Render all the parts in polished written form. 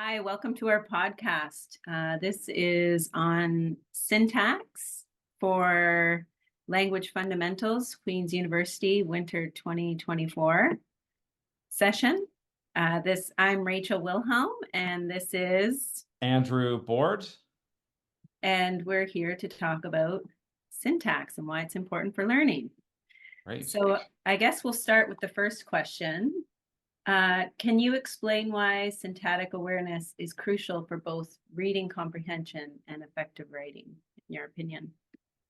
Hi, welcome to our podcast. This is on syntax for Language Fundamentals, Queen's University, Winter 2024 session. I'm Rachel Wilhelm, and this is Andrew Board. And we're here to talk about syntax and why it's important for learning. Right. So I guess we'll start with the first question. Can you explain why syntactic awareness is crucial for both reading comprehension and effective writing, in your opinion?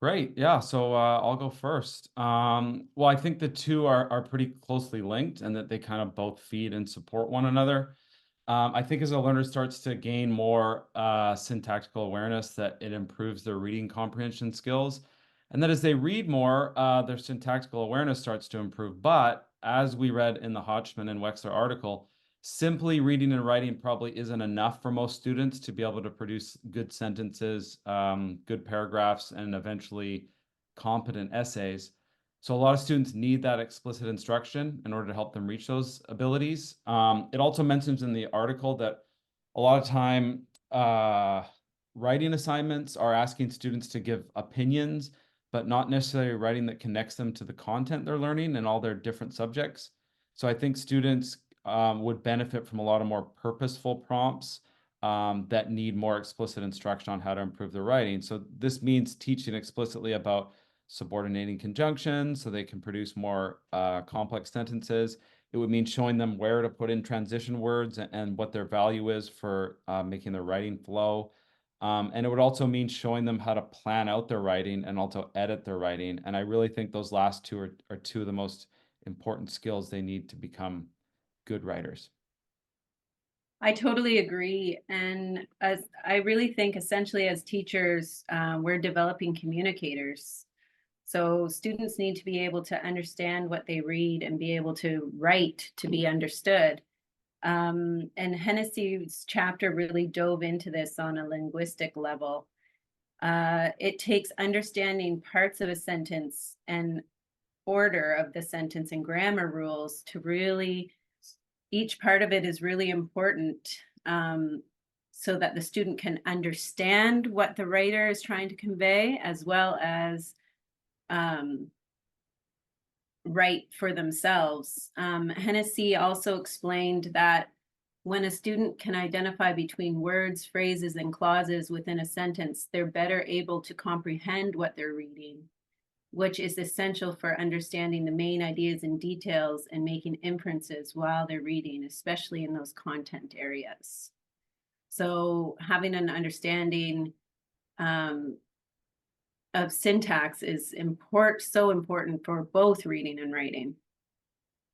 Great. Yeah. So I'll go first. Well, I think the two are pretty closely linked and that they kind of both feed and support one another. I think as a learner starts to gain more syntactical awareness, that it improves their reading comprehension skills. And that as they read more, their syntactical awareness starts to improve. But as we read in the Hodgman and Wexler article, simply reading and writing probably isn't enough for most students to be able to produce good sentences, good paragraphs, and eventually competent essays. So a lot of students need that explicit instruction in order to help them reach those abilities. It also mentions in the article that a lot of time writing assignments are asking students to give opinions, but not necessarily writing that connects them to the content they're learning in all their different subjects. So I think students would benefit from a lot of more purposeful prompts that need more explicit instruction on how to improve their writing. So this means teaching explicitly about subordinating conjunctions so they can produce more complex sentences. It would mean showing them where to put in transition words and what their value is for making their writing flow. And it would also mean showing them how to plan out their writing and also edit their writing. And I really think those last two are two of the most important skills they need to become good writers. I totally agree. And as I really think essentially as teachers, we're developing communicators. So students need to be able to understand what they read and be able to write to be understood. And Hennessy's chapter really dove into this on a linguistic level. It takes understanding parts of a sentence and order of the sentence and grammar rules to really, each part of it is really important, so that the student can understand what the writer is trying to convey, as well as write for themselves. Hennessy also explained that when a student can identify between words, phrases, and clauses within a sentence, they're better able to comprehend what they're reading, which is essential for understanding the main ideas and details and making inferences while they're reading, especially in those content areas. So having an understanding of syntax is so important for both reading and writing.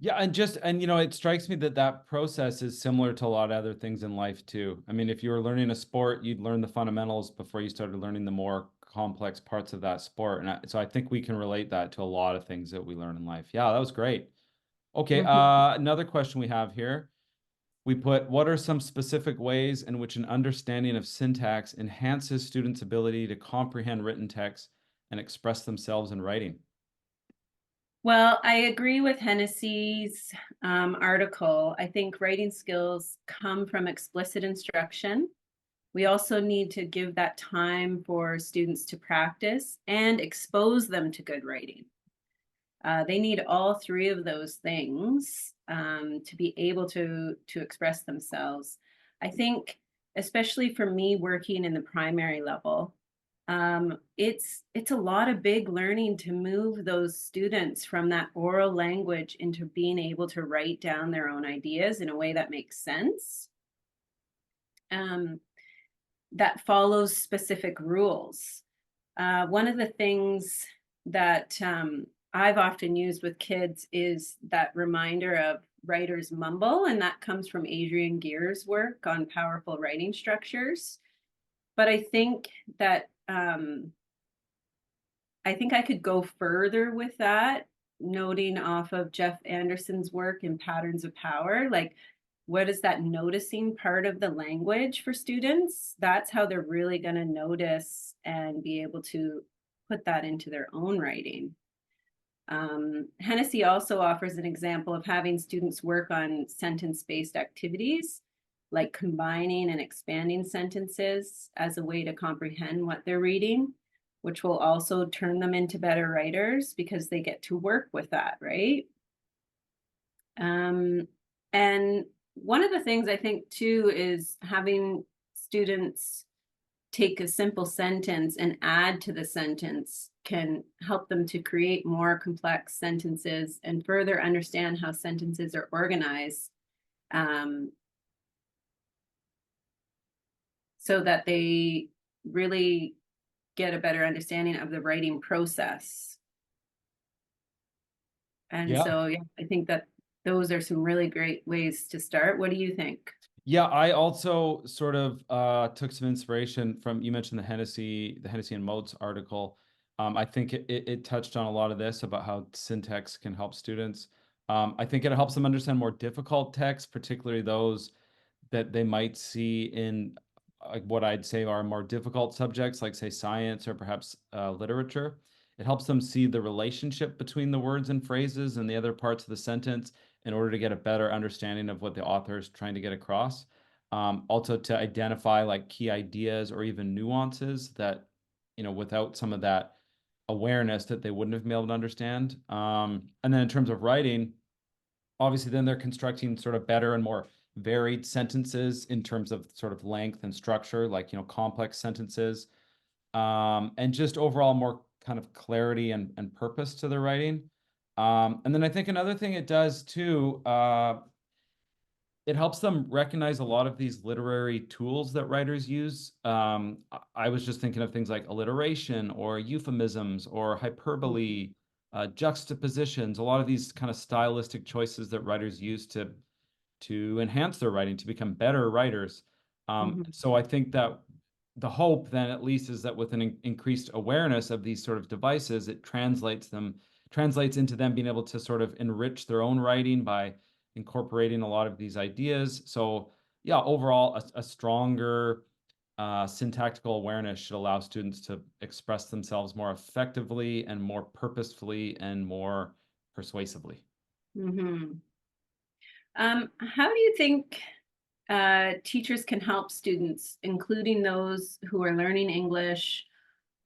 Yeah, and it strikes me that that process is similar to a lot of other things in life too. I mean, if you were learning a sport, you'd learn the fundamentals before you started learning the more complex parts of that sport. So I think we can relate that to a lot of things that we learn in life. Yeah, that was great. Okay, another question we have here. We put, what are some specific ways in which an understanding of syntax enhances students' ability to comprehend written text and express themselves in writing? Well, I agree with Hennessy's article. I think writing skills come from explicit instruction. We also need to give that time for students to practice and expose them to good writing. They need all three of those things to be able to express themselves. I think, especially for me working in the primary level, it's a lot of big learning to move those students from that oral language into being able to write down their own ideas in a way that makes sense, that follows specific rules. One of the things that I've often used with kids is that reminder of writer's mumble, and that comes from Adrian Gear's work on powerful writing structures. But I think that I think I could go further with that, noting off of Jeff Anderson's work in Patterns of Power. Like, what is that noticing part of the language for students? That's how they're really going to notice and be able to put that into their own writing. Hennessy also offers an example of having students work on sentence-based activities like combining and expanding sentences as a way to comprehend what they're reading, which will also turn them into better writers because they get to work with that, right? And one of the things I think too is having students take a simple sentence and add to the sentence can help them to create more complex sentences and further understand how sentences are organized, um, so that they really get a better understanding of the writing process. And Yeah. so, yeah, I think that those are some really great ways to start. What do you think? Yeah, I also sort of took some inspiration from, you mentioned the Hennessy and Moats article. I think it touched on a lot of this about how syntax can help students. I think it helps them understand more difficult texts, particularly those that they might see in like what I'd say are more difficult subjects, like say science or perhaps literature. It helps them see the relationship between the words and phrases and the other parts of the sentence in order to get a better understanding of what the author is trying to get across. Also to identify like key ideas or even nuances that, without some of that awareness that they wouldn't have been able to understand. And then in terms of writing, obviously then they're constructing sort of better and more varied sentences in terms of sort of length and structure, like, complex sentences, and just overall more kind of clarity and purpose to their writing. And then I think another thing it does too, it helps them recognize a lot of these literary tools that writers use. I was just thinking of things like alliteration or euphemisms or hyperbole, juxtapositions, a lot of these kind of stylistic choices that writers use to enhance their writing, to become better writers. Mhm. So I think that the hope then at least is that with an increased awareness of these sort of devices, it translates into them being able to sort of enrich their own writing by incorporating a lot of these ideas. So yeah, overall, a stronger syntactical awareness should allow students to express themselves more effectively and more purposefully and more persuasively. Mhm. How do you think teachers can help students, including those who are learning English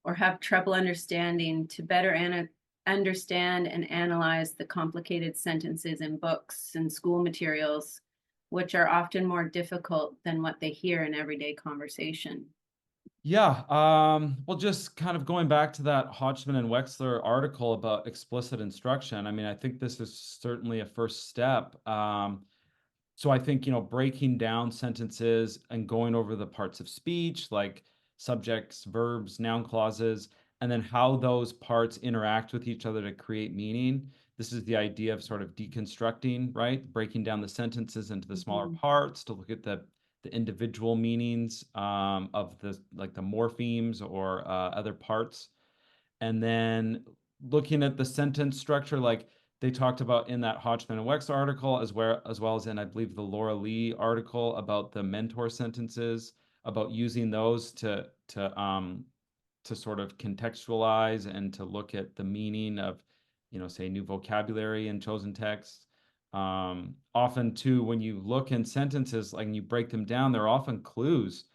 or have trouble understanding, to better understand and analyze the complicated sentences in books and school materials, which are often more difficult than what they hear in everyday conversation? Yeah, well, just kind of going back to that Hodgman and Wexler article about explicit instruction. I mean, I think this is certainly a first step. So I think, breaking down sentences and going over the parts of speech like subjects, verbs, noun clauses, and then how those parts interact with each other to create meaning. This is the idea of sort of deconstructing, right? Breaking down the sentences into the smaller Mhm. parts to look at the individual meanings of the morphemes or other parts, and then looking at the sentence structure, like they talked about in that Hodgman and Wex article, as well as in, I believe, the Laura Lee article about the mentor sentences, about using those to sort of contextualize and to look at the meaning of, say, new vocabulary in chosen texts. Often too, when you look in sentences, like, and you break them down, there are often clues.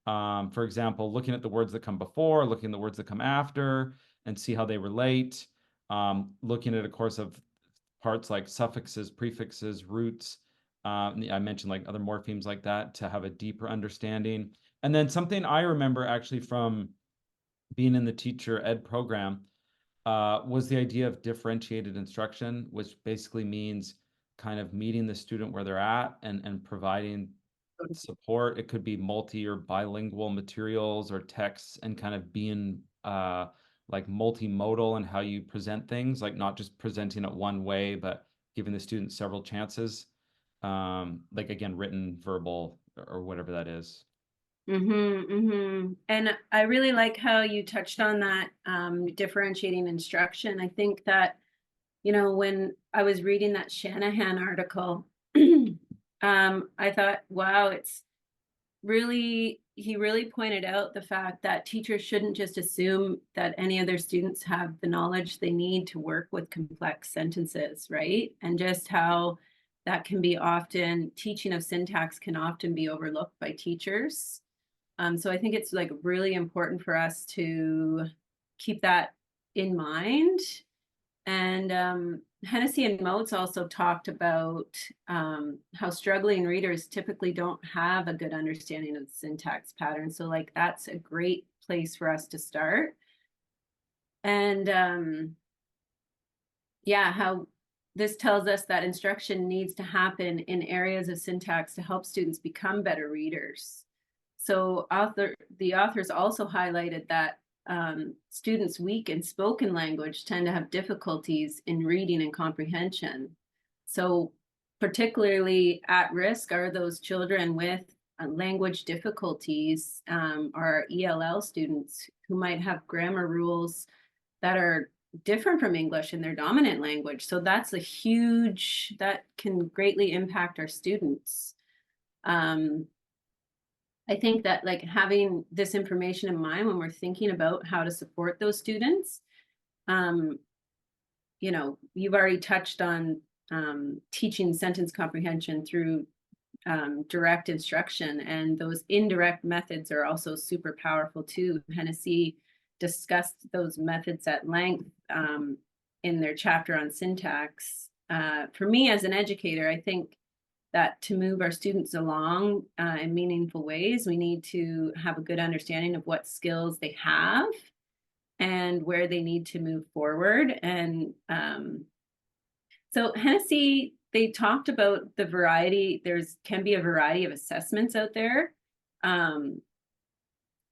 For example, looking at the words that come before, looking at the words that come after, and see how they relate. Looking at a course of parts like suffixes, prefixes, roots. I mentioned like other morphemes like that to have a deeper understanding. And then something I remember actually from being in the teacher ed program was the idea of differentiated instruction, which basically means kind of meeting the student where they're at and providing support. It could be multi or bilingual materials or texts, and kind of being like multimodal in how you present things, like not just presenting it one way, but giving the student several chances. Like again, written, verbal, or whatever that is. Mm-hmm, mm-hmm. And I really like how you touched on that, differentiating instruction. I think that, when I was reading that Shanahan article, I thought, wow, he really pointed out the fact that teachers shouldn't just assume that any of their students have the knowledge they need to work with complex sentences, right? And just how that can be often, teaching of syntax can often be overlooked by teachers. So I think it's like really important for us to keep that in mind. And Hennessy and Moats also talked about how struggling readers typically don't have a good understanding of the syntax pattern. So like that's a great place for us to start. And yeah, how this tells us that instruction needs to happen in areas of syntax to help students become better readers. So the authors also highlighted that students weak in spoken language tend to have difficulties in reading and comprehension. So particularly at risk are those children with language difficulties, or ELL students who might have grammar rules that are different from English in their dominant language. So that's that can greatly impact our students. I think that like having this information in mind when we're thinking about how to support those students, you know, you've already touched on teaching sentence comprehension through direct instruction, and those indirect methods are also super powerful too. Hennessy discussed those methods at length in their chapter on syntax. For me as an educator, I think that to move our students along in meaningful ways, we need to have a good understanding of what skills they have and where they need to move forward. And so Hennessy, they talked about the variety. Can be a variety of assessments out there.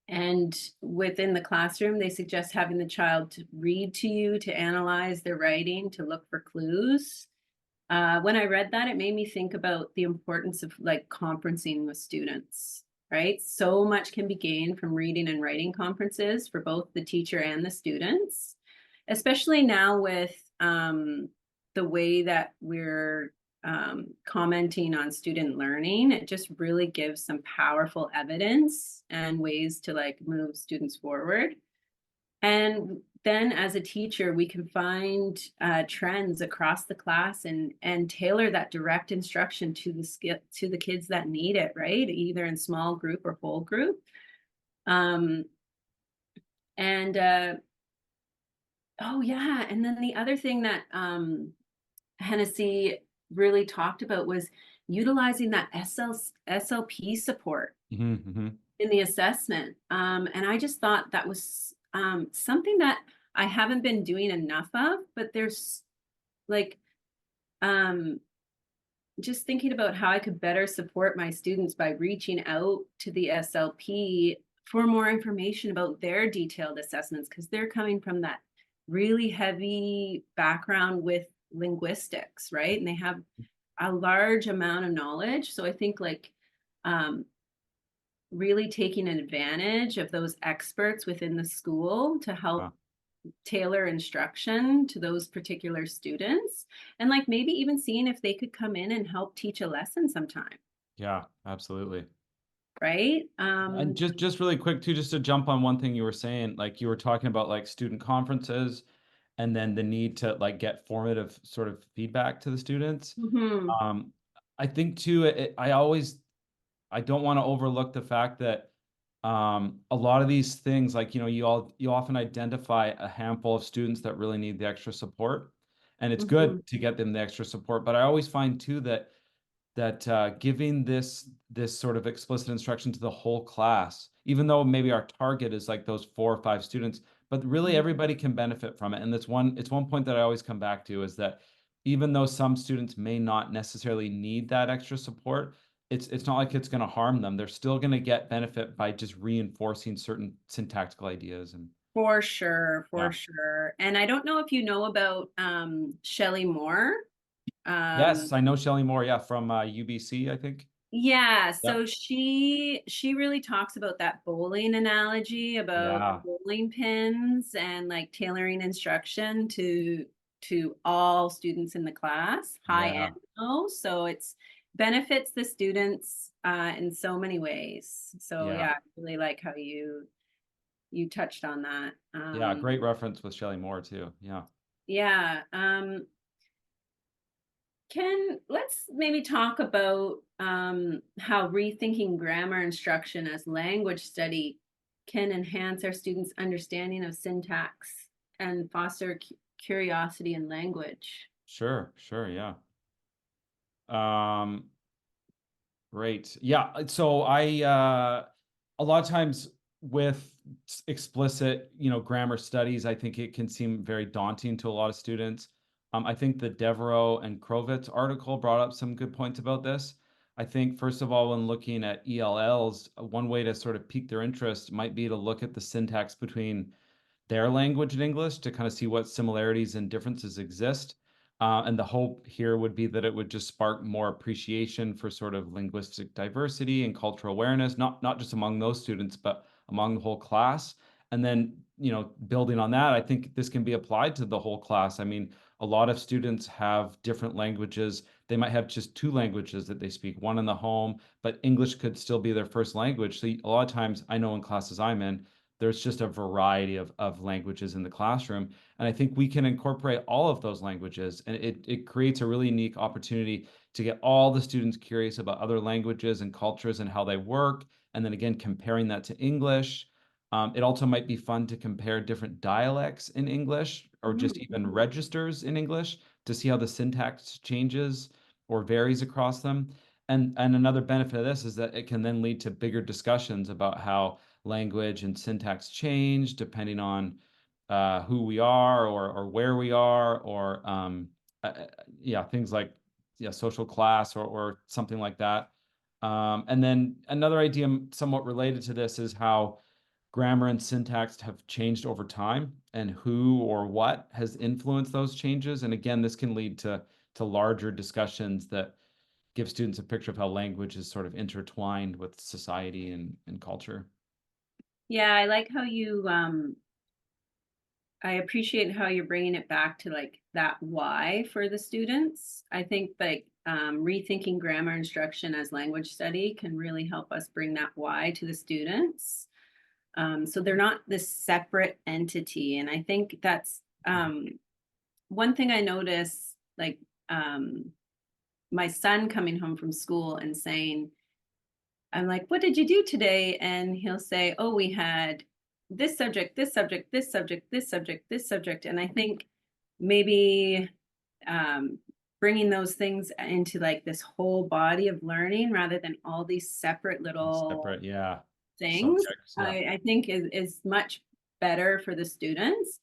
And within the classroom, they suggest having the child to read to you, to analyze their writing, to look for clues. When I read that, it made me think about the importance of like conferencing with students, right? So much can be gained from reading and writing conferences for both the teacher and the students, especially now with the way that we're commenting on student learning. It just really gives some powerful evidence and ways to like move students forward. And then as a teacher, we can find trends across the class and tailor that direct instruction to the kids that need it, right? Either in small group or whole group. And oh yeah, and then the other thing that Hennessy really talked about was utilizing that SLP support Mm-hmm. in the assessment. And I just thought that was something that I haven't been doing enough of, but there's like just thinking about how I could better support my students by reaching out to the SLP for more information about their detailed assessments, because they're coming from that really heavy background with linguistics, right? And they have a large amount of knowledge. So I think like really taking advantage of those experts within the school to help Wow. tailor instruction to those particular students, and like maybe even seeing if they could come in and help teach a lesson sometime, Yeah, absolutely. right? And just really quick too, just to jump on one thing you were saying, like you were talking about like student conferences and then the need to like get formative sort of feedback to the students. Mhm, Um, I think too, I don't want to overlook the fact that a lot of these things, like, you know, you often identify a handful of students that really need the extra support, and it's mhm. good to get them the extra support. But I always find too that giving this sort of explicit instruction to the whole class, even though maybe our target is like those 4 or 5 students, but really everybody can benefit from it. And it's one point that I always come back to is that even though some students may not necessarily need that extra support, it's not like it's going to harm them. They're still going to get benefit by just reinforcing certain syntactical ideas. And For sure, yeah. for sure. And I don't know if you know about Shelley Moore. Yes, um I know Shelley Moore, yeah, from UBC, I think. Yeah, Yep. so she really talks about that bowling analogy about Yeah. bowling pins and like tailoring instruction to all students in the class, high Yeah. and low. So it's benefits the students in so many ways. So Yeah. yeah, I really like how you touched on that. Yeah, great reference with Shelley Moore too. Yeah. Yeah. let's maybe talk about how rethinking grammar instruction as language study can enhance our students' understanding of syntax and foster curiosity in language. Sure, sure, yeah. Um, Great. Yeah. So a lot of times with explicit, grammar studies, I think it can seem very daunting to a lot of students. I think the Devereaux and Krovitz article brought up some good points about this. I think, first of all, when looking at ELLs, one way to sort of pique their interest might be to look at the syntax between their language and English to kind of see what similarities and differences exist. And the hope here would be that it would just spark more appreciation for sort of linguistic diversity and cultural awareness, not just among those students, but among the whole class. And then, building on that, I think this can be applied to the whole class. I mean, a lot of students have different languages. They might have just two languages that they speak, one in the home, but English could still be their first language. So a lot of times, I know in classes I'm in, there's just a variety of languages in the classroom. And I think we can incorporate all of those languages. And it creates a really unique opportunity to get all the students curious about other languages and cultures and how they work. And then again, comparing that to English. It also might be fun to compare different dialects in English or just even Mhm. registers in English to see how the syntax changes or varies across them. And another benefit of this is that it can then lead to bigger discussions about how language and syntax change depending on who we are or where we are or yeah, things like social class or something like that. And then another idea somewhat related to this is how grammar and syntax have changed over time and who or what has influenced those changes. And again, this can lead to larger discussions that give students a picture of how language is sort of intertwined with society and culture. Yeah, I like how I appreciate how you're bringing it back to like that why for the students. I think like rethinking grammar instruction as language study can really help us bring that why to the students. So they're not this separate entity. And I think that's one thing I notice, like my son coming home from school and saying, I'm like, what did you do today? And he'll say, oh, we had this subject, this subject, this subject, this subject, this subject. And I think maybe um, bringing those things into like this whole body of learning rather than all these separate little Separate, yeah. things, Subjects, yeah. I think is much better for the students.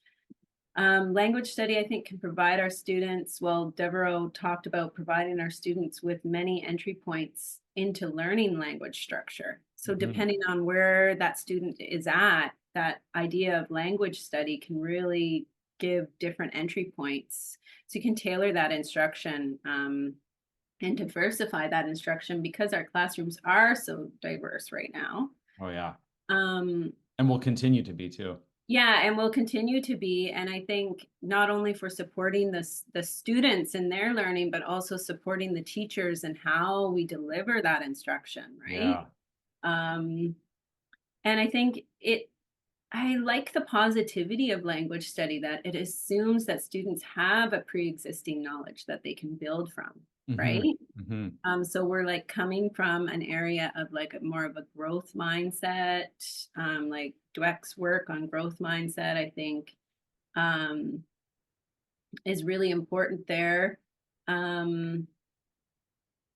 Language study, I think, can provide our students, well, Devereaux talked about providing our students with many entry points into learning language structure. So Hmm. depending on where that student is at, that idea of language study can really give different entry points. So you can tailor that instruction and diversify that instruction because our classrooms are so diverse right now. Oh yeah. Um, And will continue to be too. yeah, and will continue to be. And I think not only for supporting the students in their learning, but also supporting the teachers and how we deliver that instruction, right? Yeah. Um, and I think I like the positivity of language study that it assumes that students have a pre-existing knowledge that they can build from, Hmm. right? Hmm. So we're like coming from an area of like more of a growth mindset, like Dweck's work on growth mindset, I think, um, is really important there. Um,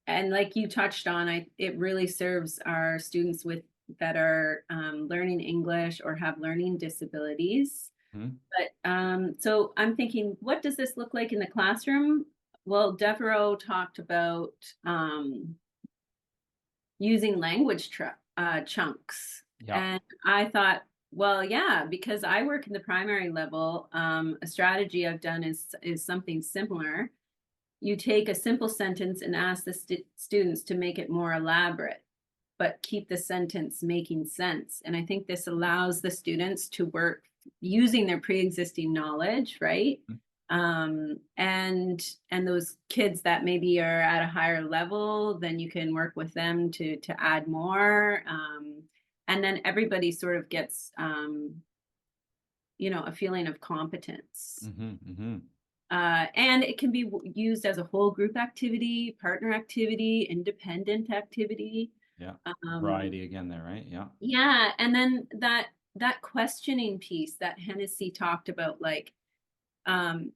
and like you touched on, it really serves our students with that are learning English or have learning disabilities. Hmm. But so I'm thinking, what does this look like in the classroom? Well, Devereaux talked about using language chunks. Yeah. And I thought, well, yeah, because I work in the primary level, a strategy I've done is something similar. You take a simple sentence and ask the students to make it more elaborate, but keep the sentence making sense. And I think this allows the students to work using their pre-existing knowledge, right? And those kids that maybe are at a higher level, then you can work with them to add more. And then everybody sort of gets a feeling of competence. Hmm. Hmm. And it can be used as a whole group activity, partner activity, independent activity. Yeah. Um, Variety again there, right? Yeah. yeah, and then that questioning piece that Hennessy talked about, like, um,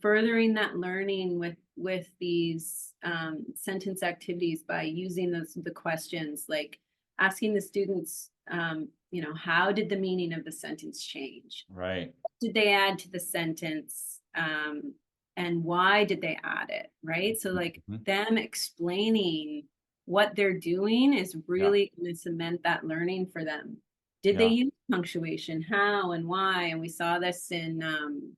furthering that learning with these sentence activities by using the questions, like asking the students, how did the meaning of the sentence change? Right. Did they add to the sentence? And why did they add it? Right. So, like, Mhm. them explaining what they're doing is Yeah. really going to cement that learning for them. Did they Yeah. use punctuation? How and why? And we saw this in In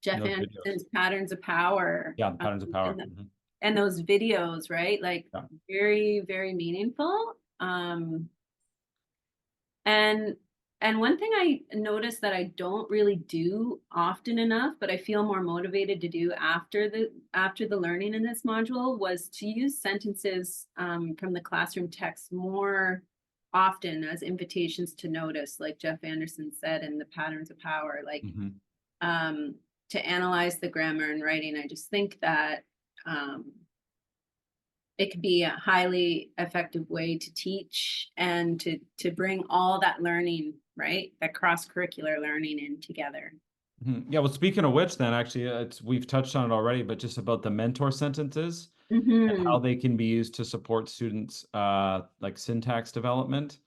Jeff those videos. Anderson's Patterns of Power, Yeah. The patterns of power. and those videos, right? Like, Yeah. very, very meaningful. And one thing I noticed that I don't really do often enough, but I feel more motivated to do after the learning in this module, was to use sentences from the classroom text more often as invitations to notice, like Jeff Anderson said in the Patterns of Power, like, Mhm. um, to analyze the grammar and writing. I just think that it could be a highly effective way to teach and to bring all that learning, right? That cross-curricular learning in together. Mhm. Yeah. Well, speaking of which, then actually, we've touched on it already, but just about the mentor sentences and how Mm-hmm. they can be used to support students, like syntax development.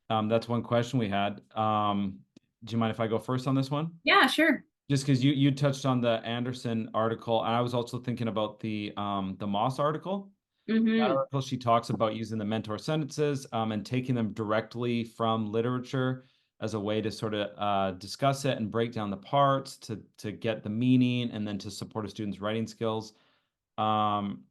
That's one question we had. Do you mind if I go first on this one? Yeah, sure. Just because you touched on the Anderson article, and I was also thinking about the Moss article. That Mm-hmm. article, she talks about using the mentor sentences and taking them directly from literature as a way to sort of discuss it and break down the parts to get the meaning and then to support a student's writing skills. Um,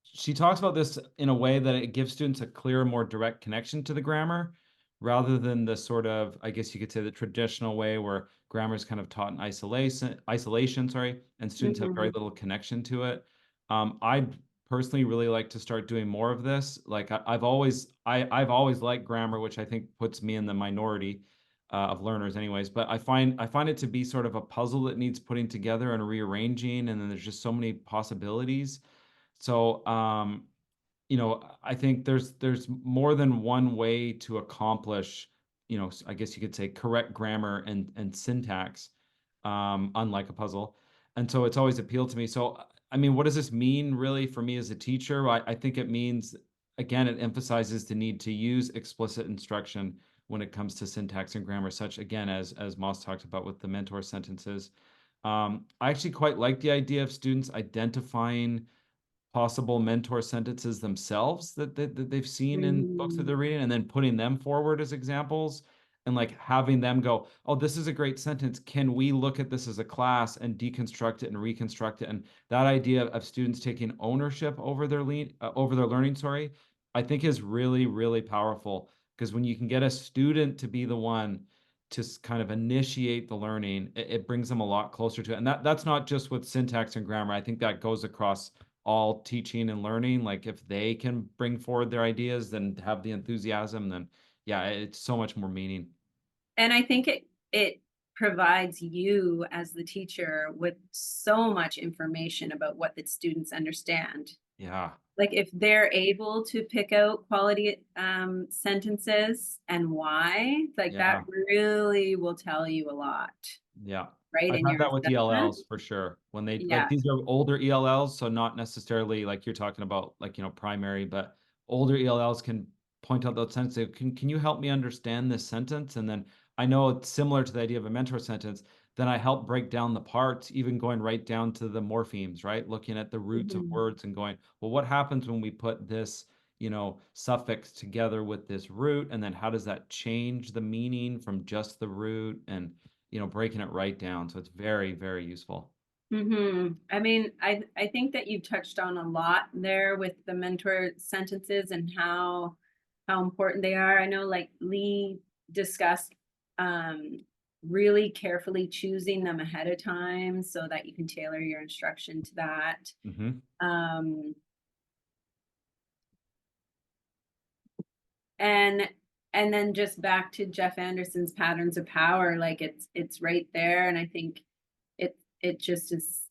she talks about this in a way that it gives students a clearer, more direct connection to the grammar rather than the sort of, I guess you could say, the traditional way where grammar is kind of taught in isolation, sorry, and students have very Mm-hmm. little connection to it. I'd personally really like to start doing more of this. Like I've always liked grammar, which I think puts me in the minority of learners anyways, but I find it to be sort of a puzzle that needs putting together and rearranging, and then there's just so many possibilities. So, I think there's more than one way to accomplish, I guess you could say correct grammar and syntax, unlike a puzzle. And so it's always appealed to me. So, I mean, what does this mean really for me as a teacher? I think it means, again, it emphasizes the need to use explicit instruction when it comes to syntax and grammar, such again as Moss talked about with the mentor sentences. I actually quite like the idea of students identifying possible mentor sentences themselves that they've seen in books that Mm-hmm. they're reading and then putting them forward as examples and like having them go, oh, this is a great sentence. Can we look at this as a class and deconstruct it and reconstruct it? And that idea of students taking ownership over over their learning, sorry, I think is really, really powerful because when you can get a student to be the one to kind of initiate the learning, it brings them a lot closer to it. And that's not just with syntax and grammar. I think that goes across all teaching and learning. Like if they can bring forward their ideas, then have the enthusiasm, then yeah, it's so much more meaning. And I think it provides you as the teacher with so much information about what the students understand. Yeah, Like, if they're able to pick out quality sentences and why, like, that yeah, really will tell you a lot, yeah. right, I've in had your that with assessment. ELLs for sure. When they like Yeah. these are older ELLs, so not necessarily like you're talking about like, primary, but older ELLs can point out those sentences. Can you help me understand this sentence? And then I know it's similar to the idea of a mentor sentence. Then I help break down the parts, even going right down to the morphemes, right? Looking at the roots of Mhm. words and going, well, what happens when we put this, suffix together with this root? And then how does that change the meaning from just the root? And breaking it right down. So it's very, very useful. I mean, I think that you touched on a lot there with the mentor sentences and how important they are. I know, like, Lee discussed um really carefully choosing them ahead of time so that you can tailor your instruction to that. Hmm. Um and then just back to Jeff Anderson's Patterns of Power, like, it's right there. And I think it just is,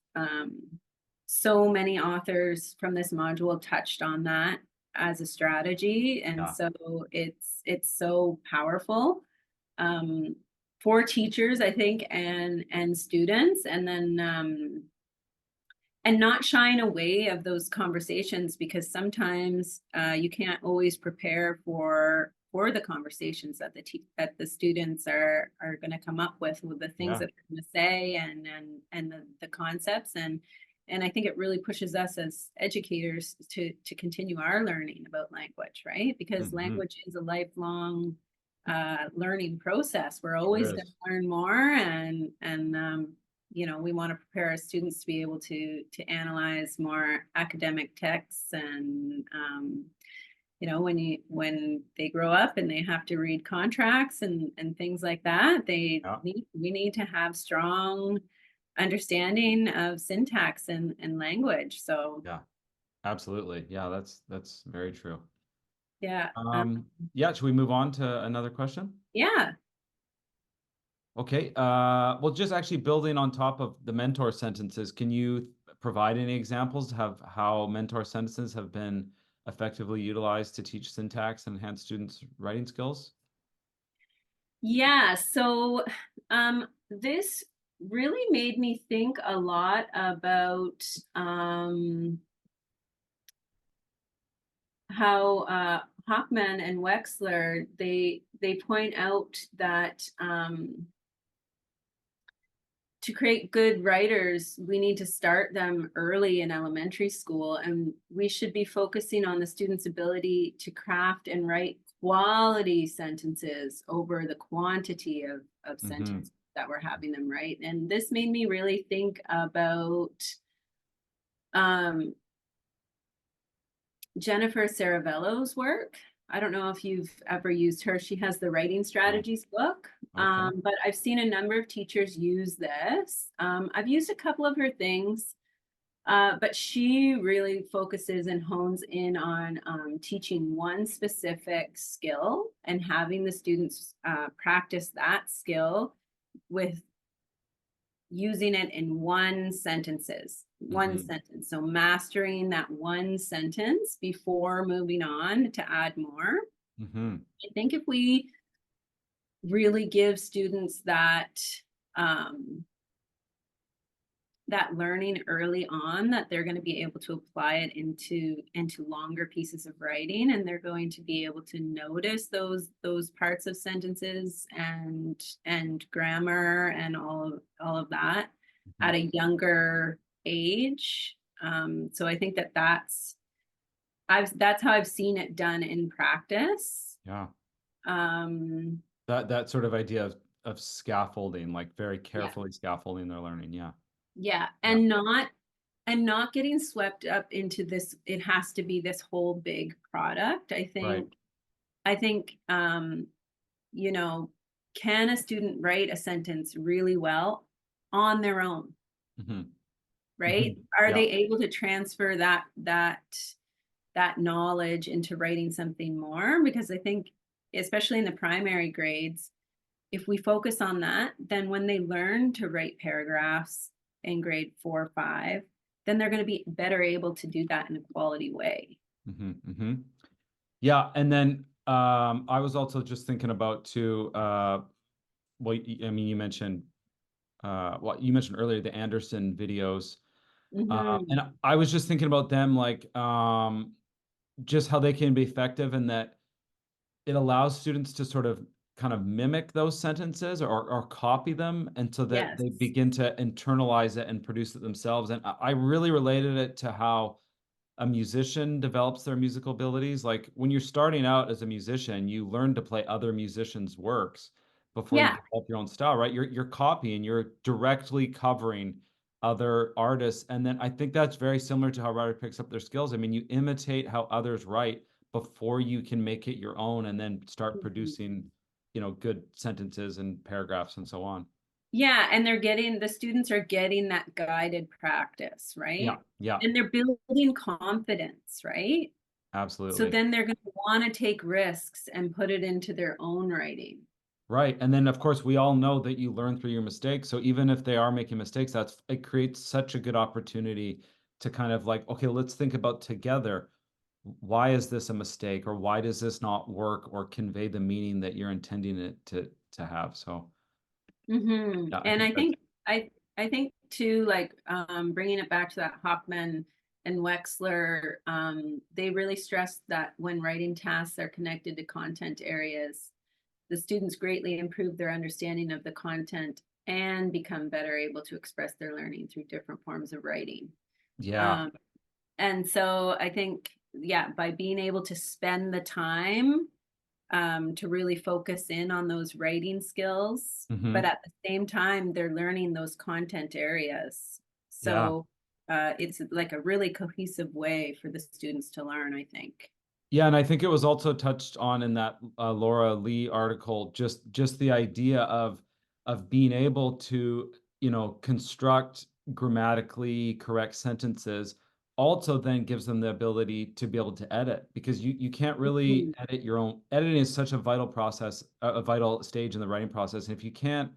so many authors from this module touched on that as a strategy. And Yeah. so it's so powerful, for teachers, I think, and students, and then, and not shying away of those conversations, because sometimes you can't always prepare for the conversations that that the students are going to come up with the things Yeah. that they're going to say, and the concepts, and I think it really pushes us as educators to continue our learning about language, right? Because Mhm. language is a lifelong learning process. We're Sure always going is. to learn more, and you know, we want to prepare our students to be able to analyze more academic texts, and you know, when they grow up and they have to read contracts and things like that, Yeah. we need to have strong understanding of syntax and language. So Yeah. Absolutely. Yeah, that's very true. yeah, Yeah, should we move on to another question? yeah. Okay. Well, just actually building on top of the mentor sentences, can you provide any examples of how mentor sentences have been effectively utilized to teach syntax and enhance students' writing skills? Yeah, so this really made me think a lot about how Hoffman and Wexler, they point out that to create good writers, we need to start them early in elementary school, and we should be focusing on the student's ability to craft and write quality sentences over the quantity of Hmm. sentences that we're having them write. And this made me really think about um, Jennifer Saravello's work. I don't know if you've ever used her. She has the writing Oh, strategies book, okay. but I've seen a number of teachers use this. I've used a couple of her things, but she really focuses and hones in on teaching one specific skill and having the students practice that skill with using it in one Hmm. sentence. So mastering that one sentence before moving on to add more. Hmm. I think if we really give students um, that learning early on, that they're going to be able to apply it into longer pieces of writing, and they're going to be able to notice those parts of sentences and grammar and all of that Hmm. at a younger age. So I think that's how I've seen it done in practice. Yeah. um That sort of idea of scaffolding, like very yeah, carefully scaffolding their learning. Yeah. yeah, Yeah. and not getting swept up into this, it has to be this whole big product. Right. I think you know, can a student write a sentence really well on their own, Hmm. Hmm. right? Are Yeah. they able to transfer that knowledge into writing something more? Because I think, especially in the primary grades, if we focus on that, then when they learn to write paragraphs in grade 4 or 5, then they're going to be better able to do that in a quality way. Hmm. Hmm. Yeah, and then I was also just thinking about too. Well, I mean, you mentioned earlier the Anderson videos, and Hmm. I was just thinking about them, like just how they can be effective, and that it allows students to sort of kind of mimic those sentences or copy them, and so that Yes. they begin to internalize it and produce it themselves. And I really related it to how a musician develops their musical abilities. Like when you're starting out as a musician, you learn to play other musicians' works before you Yeah. develop your own style, right? You're copying, you're directly covering other artists. And then I think that's very similar to how a writer picks up their skills. I mean, you imitate how others write before you can make it your own and then start Mhm. producing, good sentences and paragraphs and so on. Yeah, and the students are getting that guided practice, Yeah, right? yeah, And they're building confidence, right? So absolutely. then they're going to want to take risks and put it into their own writing. Right. And then of course we all know that you learn through your mistakes. So even if they are making mistakes, it creates such a good opportunity to kind of like, okay, let's think about together, why is this a mistake, or why does this not work or convey the meaning that you're intending it to have. So yeah, I And think that's I think too, like bringing it back to that Hoffman and Wexler, they really stressed that when writing tasks are connected to content areas, the students greatly improve their understanding of the content and become better able to express their learning through different forms of writing. yeah. Um, and so I think, yeah, by being able to spend the time to really focus in on those writing skills, but Hmm. at the same time, they're learning those content areas. Yeah. So it's like a really cohesive way for the students to learn, I think. Yeah, and I think it was also touched on in that Laura Lee article, just the idea of being able to, construct grammatically correct sentences also then gives them the ability to be able to edit, because you can't really Mhm. edit your own. Editing is such a vital process, a vital stage in the writing process. And if you can't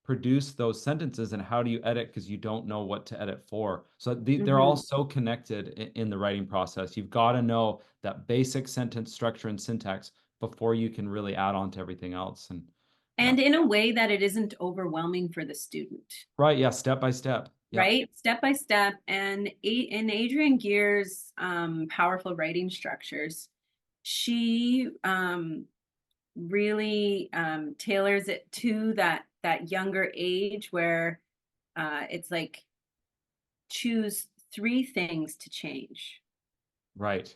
produce those sentences, and how do you edit because you don't know what to edit for? So they're all Mhm. so connected in the writing process. You've got to know that basic sentence structure and syntax before you can really add on to everything else. And yeah. And in a way that it isn't overwhelming for the student, Right, yeah, step by step. Yeah. right? Step by step. And in Adrian Gear's powerful writing structures, she really tailors it to that younger age where it's like choose three things to change, Right.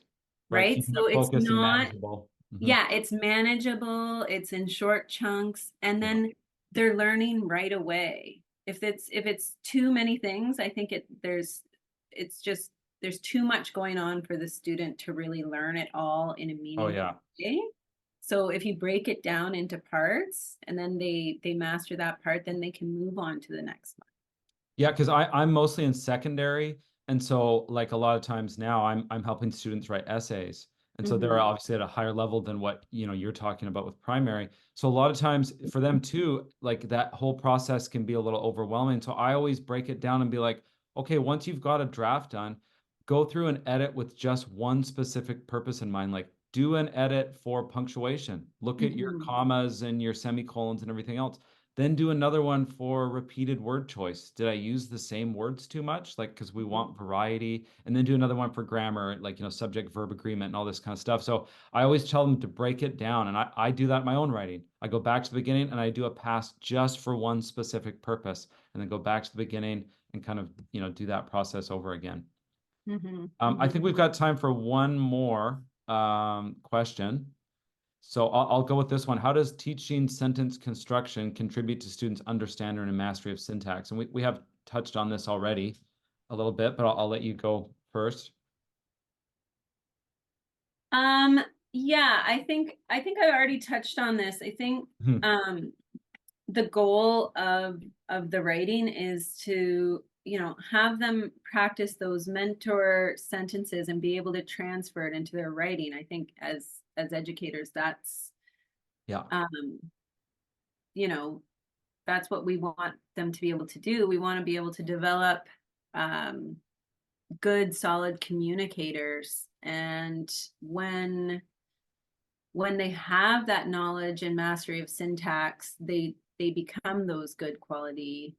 Right, right? keeping it So it's focused and not, manageable. Hmm. yeah, it's manageable, it's in short chunks, and Yeah. then they're learning right away. If it's too many things, I think it's just there's too much going on for the student to really learn it all in a Oh meaningful yeah. way. So if you break it down into parts and then they master that part, then they can move on to the next Yeah, because I'm mostly in secondary, and so like a lot of times now I'm helping students write essays, and one. so they're Hmm. obviously at a higher level than what you're talking about with primary. So a lot of times for them too, like that whole process can be a little overwhelming. So I always break it down and be like, okay, once you've got a draft done, go through and edit with just one specific purpose in mind. Like do an edit for punctuation. Look at your Hmm. commas and your semicolons and everything else. Then do another one for repeated word choice. Did I use the same words too much? Like, because we Hmm. want variety. And then do another one for grammar, like, subject, verb agreement and all this kind of stuff. So I always tell them to break it down. And I do that in my own writing. I go back to the beginning and I do a pass just for one specific purpose, and then go back to the beginning and kind of, do that process over again. Hmm. I Hmm. think we've got time for one more question. So I'll go with this one. How does teaching sentence construction contribute to students' understanding and mastery of syntax? And we have touched on this already a little bit, but I'll let you go first. Um, yeah, I think I already touched on this. I think Hmm. um the goal of the writing is to, have them practice those mentor sentences and be able to transfer it into their writing. I think as educators, that's Yeah. um, you know, that's what we want them to be able to do. We want to be able to develop um good, solid communicators. And when they have that knowledge and mastery of syntax, they become those good quality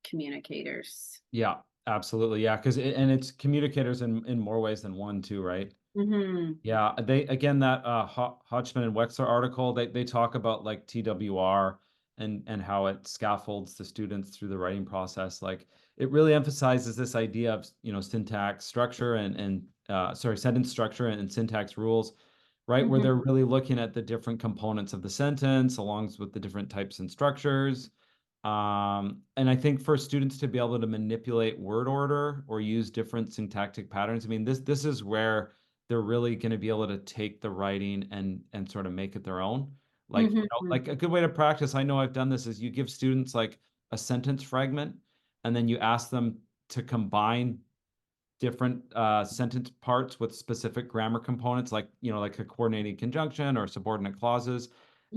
communicators. Yeah, absolutely. Yeah, because and it's communicators in more ways than one too, right? Hmm. Yeah, they again that Hodgman and Wexler article, they talk about like TWR and how it scaffolds the students through the writing process. Like it really emphasizes this idea of syntax structure and sorry, sentence structure and syntax rules, right? Where they're Hmm. really looking at the different components of the sentence along with the different types and structures. And I think for students to be able to manipulate word order or use different syntactic patterns, I mean, this is where they're really going to be able to take the writing and sort of make it their own. Like, Hmm. like a good way to practice, I know I've done this, is you give students like a sentence fragment, and then you ask them to combine different sentence parts with specific grammar components, like like a coordinating conjunction or subordinate clauses,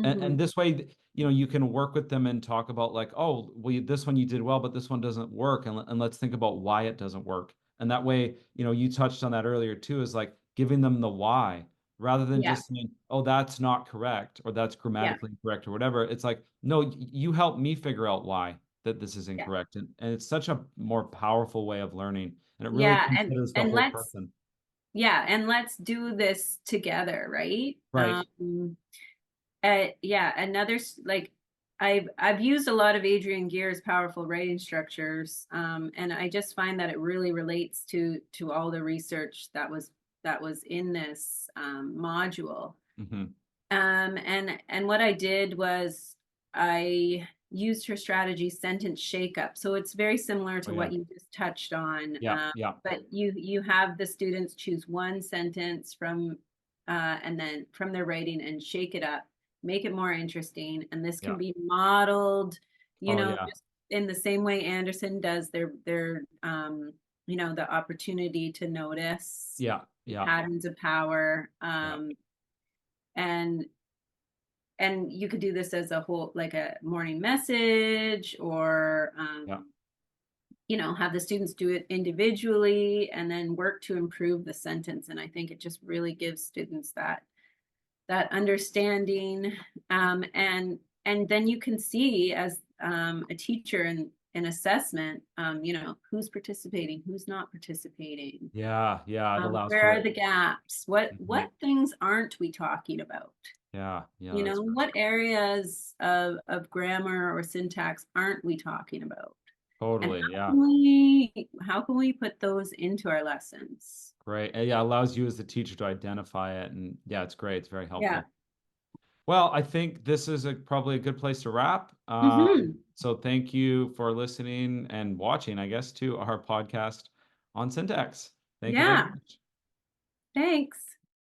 and Hmm. this way you can work with them and talk about like, oh, well, this one you did well, but this one doesn't work. And let's think about why it doesn't work. And that way, you touched on that earlier too, is like giving them the why rather than Yeah, just saying, oh, that's not correct or that's yeah, grammatically incorrect or whatever. It's like, no, you help me figure out why that this is yeah, incorrect. And it's such a more powerful way of learning. And it really yeah, considers the and whole let's person. yeah, and let's do this together, right? Right. Yeah, like I've used a lot of Adrian Gear's powerful writing structures, and I just find that it really relates to all the research that was in this module. Hmm. And what I did was I used her strategy sentence shakeup. So it's very similar Oh to yeah. what you just touched on. Yeah. Yeah. But you have the students choose one sentence from and then from their writing and shake it up, make it more interesting. And this can Yeah. be modeled, Oh yeah. just in the same way Anderson does the opportunity to notice Yeah. Yeah. patterns of power. Yeah. And you could do this as a whole, like a morning message, or Yeah. have the students do it individually and then work to improve the sentence. And I think it just really gives students that understanding, and then you can see as a teacher in assessment, who's participating, who's not participating. Yeah. Yeah. It allows Where are for. the gaps? What Mhm. things aren't we talking about? Yeah. Yeah. That's What areas of grammar or syntax aren't we talking about? And totally. Yeah. how can we put those into our lessons? Great. Yeah. Allows you as the teacher to identify it. And yeah, it's great. It's very Yeah. helpful. Well, I think this is probably a good place to wrap. Hmm. So thank you for listening and watching, I guess, to our podcast on syntax. Thank you very Yeah. much. Thanks.